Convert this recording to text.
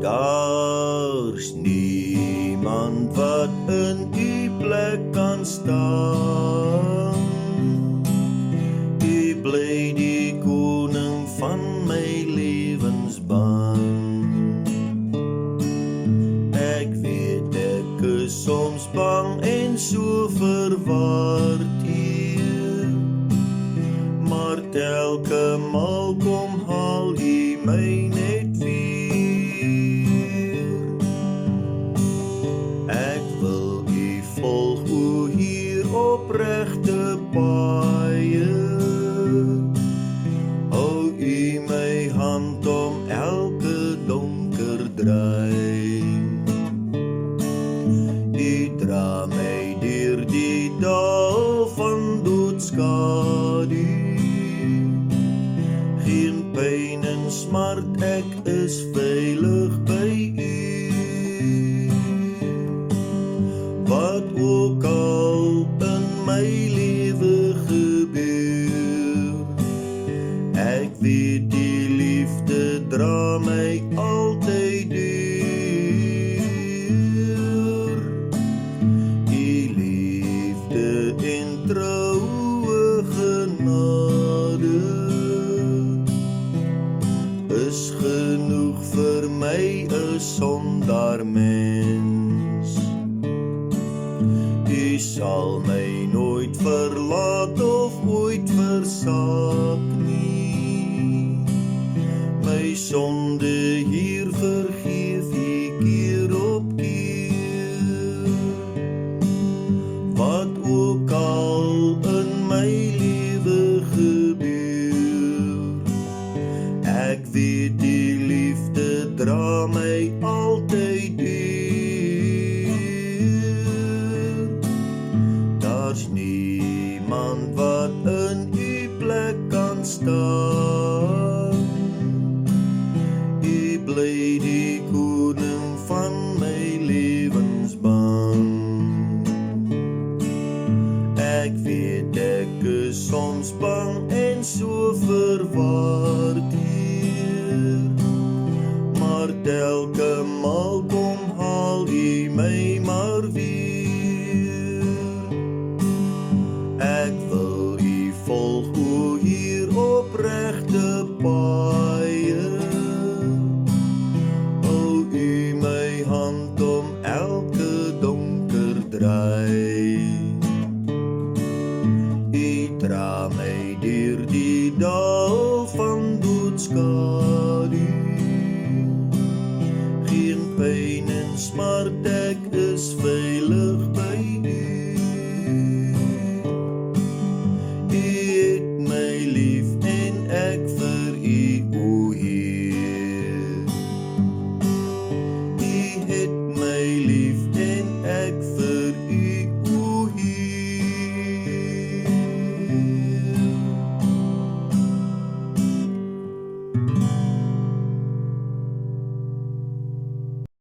Daar's niemand wat in die plek kan staan. U bly die koning van my lewensbaan. Ek weet ek is soms bang en so verward hier, maar telke maal kom haal U my net weer. Ek wil U volg o hier op regte paaie. Hou U my hand om elke donker draai. U dra my deur die dal van doodskadu. Geen pyn en smart, ek is veilig by U. Wat ook al in my lewe gebeur, ek weet die liefde dra my altyd deur. Die liefde en troue genade is genoeg vir my, 'n sondaar mens. U sal my nooit verlaat of ooit versaak nie. My sonde hier vergeef U keer op keer. Wat ook al in my lewe gebeur, ek weet die liefde dra my altyd deur. Daar's niemand wat in U plek kan staan. U bly die koning van my lewensbaan. Ek weet ek is soms bang en so verward hier, maar telke maal kom haal U my maar weer. Ek wil U volg o hier op regte paaie. Hou U my hand om elke donker draai. U dra my deur die dal van doodskadu. Geen pyn en smart, ek is